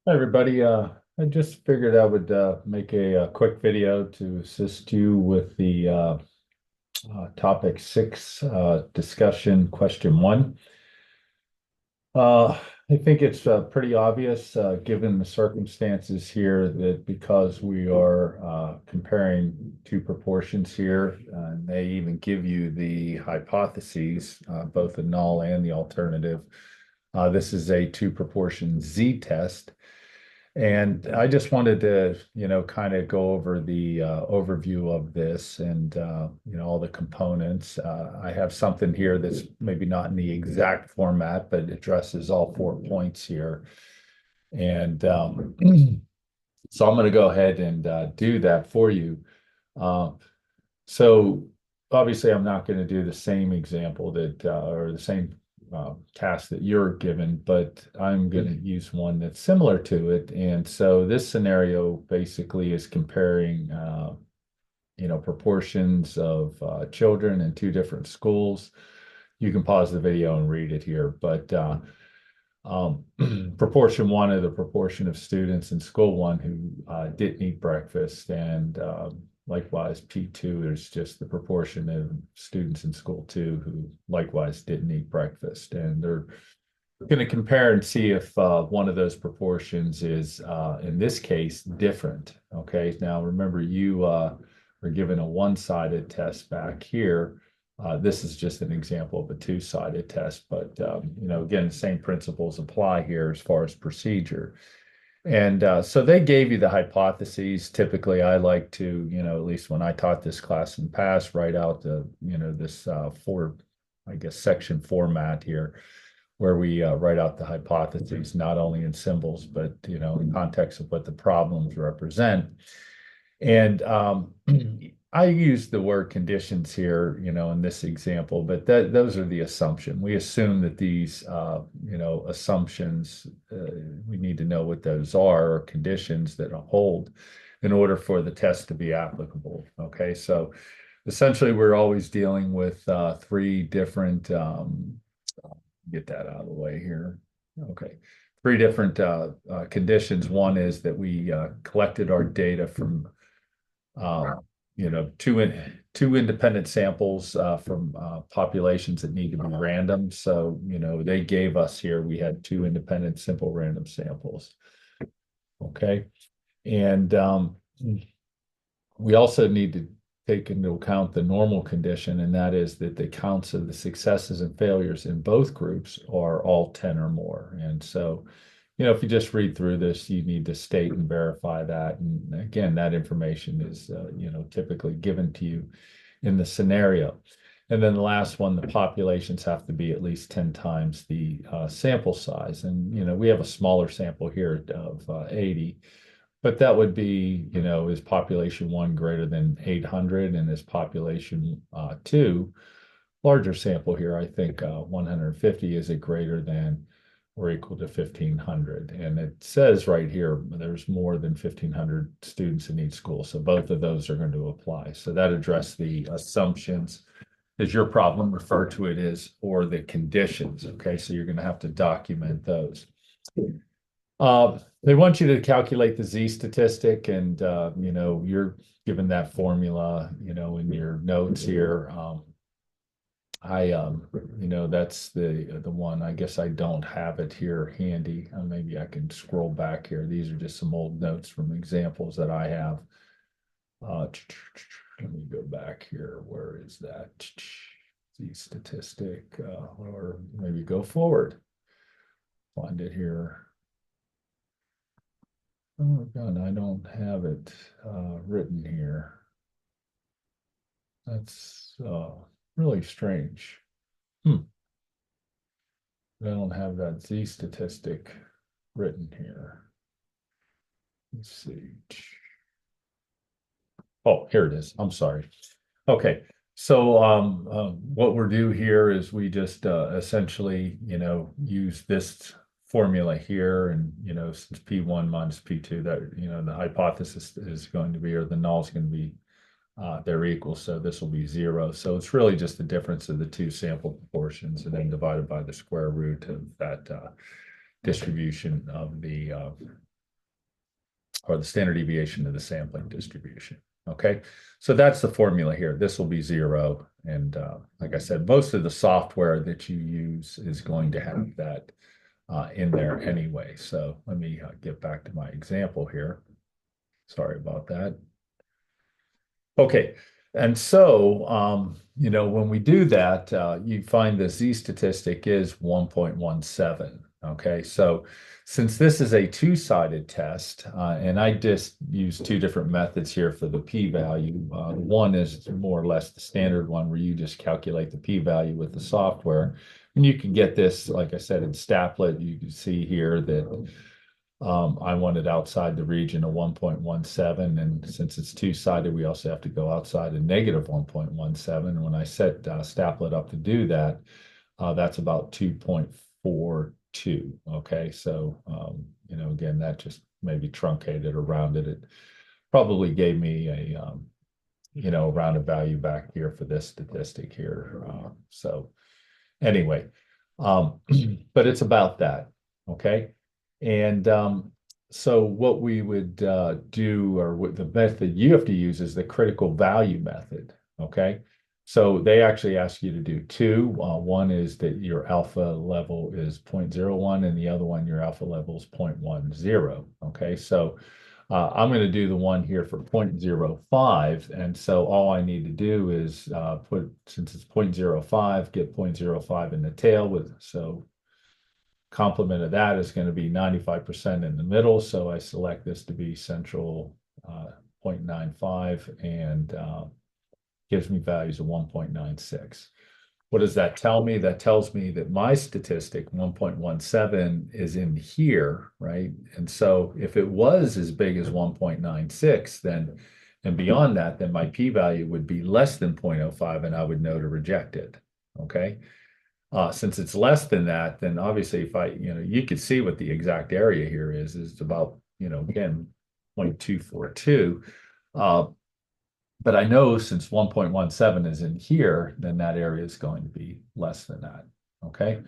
Hi, everybody. I just figured I would make a quick video to assist you with the topic six discussion question one. I think it's pretty obvious, given the circumstances here, that because we are comparing two proportions here, and they even give you the hypotheses, both the null and the alternative. This is a two proportion z-test. And I just wanted to, kind of go over the overview of this and, all the components. I have something here that's maybe not in the exact format, but addresses all 4 points here. And so I'm going to go ahead and do that for you. Uh, so obviously, I'm not going to do the same example that or the same task that you're given, but I'm going to use one that's similar to it. And so this scenario basically is comparing, proportions of children in two different schools. You can pause the video and read it here, but um, proportion one of the proportion of students in school one who didn't eat breakfast, and likewise P2, there's just the proportion of students in school two who likewise didn't eat breakfast. And they're going to compare and see if one of those proportions is, in this case, different. Okay, now remember you were given a one-sided test back here. This is just an example of a two-sided test, but again, the same principles apply here as far as procedure. And so they gave you the hypotheses. Typically, I like to, at least when I taught this class in the past, write out the, this I guess, section format here, where we write out the hypotheses, not only in symbols, but, in context of what the problems represent. And I use the word conditions here, in this example, but those are the assumption. We assume that these, assumptions, we need to know what those are, or conditions that hold in order for the test to be applicable. Okay, so essentially, we're always dealing with three different, get that out of the way here. Okay, three different conditions. One is that we collected our data from um, two independent samples from populations that need to be random. So, they gave us here, we had two independent simple random samples. Okay. And we also need to take into account the normal condition, and that is that the counts of the successes and failures in both groups are all 10 or more. And so, if you just read through this, you need to state and verify that. And again, that information is, typically given to you in the scenario. And then the last one, the populations have to be at least 10 times the sample size. And, we have a smaller sample here of 80, but that would be, is population one greater than 800, and is population two, larger sample here, I think 150, is it greater than or equal to 1,500? And it says right here, there's more than 1,500 students in each school. So both of those are going to apply. So that address the assumptions, as your problem refer to it as, or the conditions. Okay, so you're going to have to document those. They want you to calculate the z-statistic, and you're given that formula, in your notes here. That's the one. I guess I don't have it here handy. Maybe I can scroll back here. These are just some old notes from examples that I have. Uh, Let me go back here. Where is that? Z-statistic, or maybe go forward. Find it here. Oh God, I don't have it written here. That's really strange. Hmm. I don't have that z-statistic written here. Let's see. Oh, here it is. I'm sorry. Okay. So what we're do here is we just essentially, use this formula here, and since P1 minus P2, that the hypothesis is going to be, or the null is going to be, they're equal. So this will be 0. So it's really just the difference of the two sample proportions, and then divided by the square root of that distribution of the or the standard deviation of the sampling distribution. Okay, so that's the formula here. This will be 0. And like I said, most of the software that you use is going to have that in there anyway. So let me get back to my example here. Sorry about that. Okay, and so, when we do that, you find the Z statistic is 1.17. Okay, so since this is a two-sided test, and I just use two different methods here for the p-value. One is more or less the standard one where you just calculate the p-value with the software. And you can get this, like I said, in Stapplet. You can see here that I wanted outside the region of 1.17, and since it's two-sided, we also have to go outside a negative 1.17. When I set Stapplet up to do that, that's about 2.42. Okay, so again, that just maybe truncated or rounded it. Probably gave me a rounded value back here for this statistic here. So anyway, but it's about that. Okay. And so what we would do, or what the method you have to use, is the critical value method. Okay. So they actually ask you to do two. One is that your alpha level is 0.01, and the other one, your alpha level is 0.10. Okay. So I'm going to do the one here for 0.05. And so all I need to do is since it's 0.05, get 0.05 in the tail so complement of that is going to be 95% in the middle. So I select this to be central 0.95, and gives me values of 1.96. What does that tell me? That tells me that my statistic, 1.17, is in here, right? And so if it was as big as 1.96, then, and beyond that, then my p-value would be less than 0.05, and I would know to reject it, okay? Since it's less than that, then obviously if you could see what the exact area here is about, again, 0.242. But I know since 1.17 is in here, then that area is going to be less than that. Okay.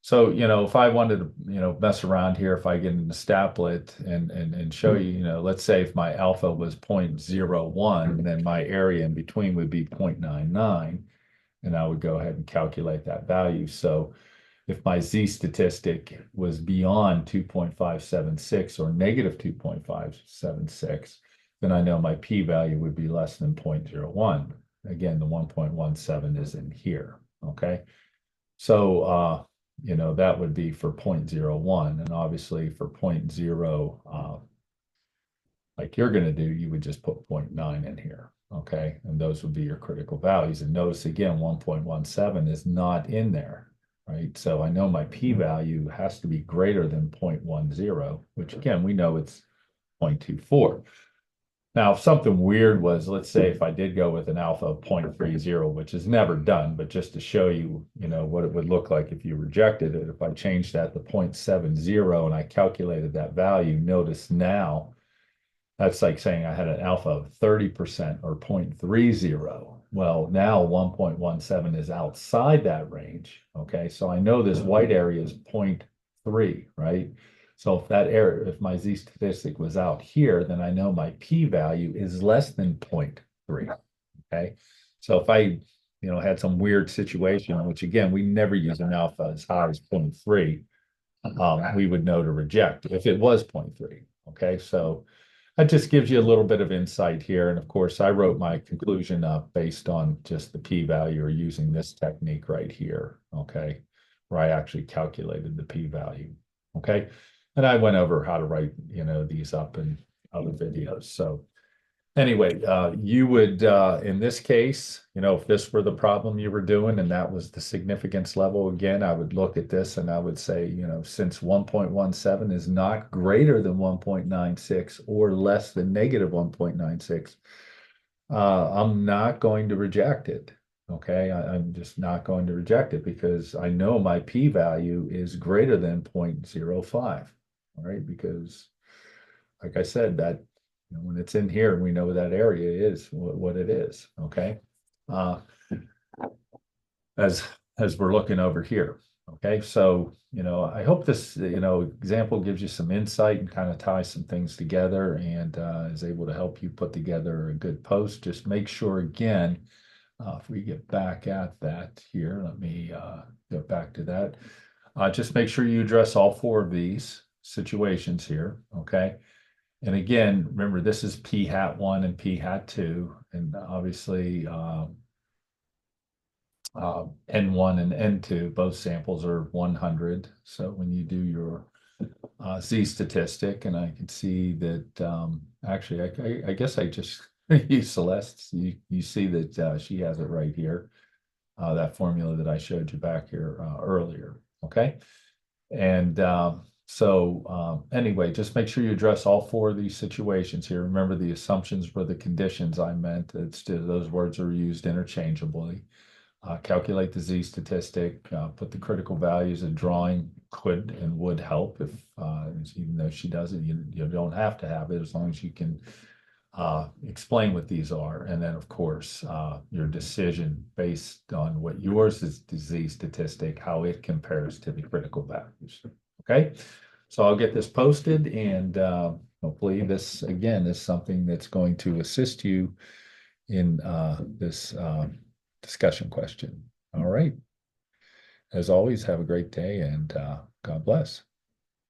So, if I wanted to, mess around here, if I get into Stapplet and show you, let's say if my alpha was 0.01, then my area in between would be 0.99. And I would go ahead and calculate that value. So if my Z statistic was beyond 2.576 or negative 2.576, then I know my p-value would be less than 0.01. Again, the 1.17 is in here, okay? So, that would be for 0.01. And obviously for 0.0, like you're going to do, you would just put 0.9 in here. Okay, and those would be your critical values. And notice again, 1.17 is not in there, right? So I know my p-value has to be greater than 0.10, which again, we know it's 0.24. Now, if something weird was, let's say if I did go with an alpha of 0.30, which is never done, but just to show you, what it would look like if you rejected it, if I changed that to 0.70 and I calculated that value, notice now, that's like saying I had an alpha of 30% or 0.30. Well, now 1.17 is outside that range. Okay, so I know this white area is 0.3, right? So if that area, if my Z statistic was out here, then I know my p-value is less than 0.3. Okay, so if I, had some weird situation, which again, we never use an alpha as high as 0.3, we would know to reject if it was 0.3. Okay, so that just gives you a little bit of insight here. And of course, I wrote my conclusion up based on just the p-value or using this technique right here, okay, where I actually calculated the p-value, okay? And I went over how to write, these up in other videos. So anyway, you would, in this case, if this were the problem you were doing and that was the significance level, again, I would look at this and I would say, since 1.17 is not greater than 1.96 or less than negative 1.96, I'm not going to reject it. Okay, I'm just not going to reject it because I know my p-value is greater than 0.05. All right, because like I said, that when it's in here, we know that area is what it is. Okay, as we're looking over here. Okay, so, I hope this, example gives you some insight and kind of ties some things together and is able to help you put together a good post. Just make sure again, if we get back at that here, let me go back to that. Just make sure you address all four of these situations here, okay? And again, remember, this is P hat one and P hat two, and obviously N1 and N2, both samples are 100. So when you do your Z statistic, and I can see that actually, I guess I just use Celeste. You see that she has it right here, that formula that I showed you back here earlier. Okay. And anyway, just make sure you address all four of these situations here. Remember, the assumptions were the conditions I meant. Those words are used interchangeably. Calculate the Z statistic, put the critical values. And drawing could and would help if, even though she doesn't, you don't have to have it as long as you can explain what these are. And then, of course, your decision based on what yours is, the Z statistic, how it compares to the critical values. Okay, so I'll get this posted, and hopefully this, again, is something that's going to assist you in this discussion question. All right. As always, have a great day, and God bless.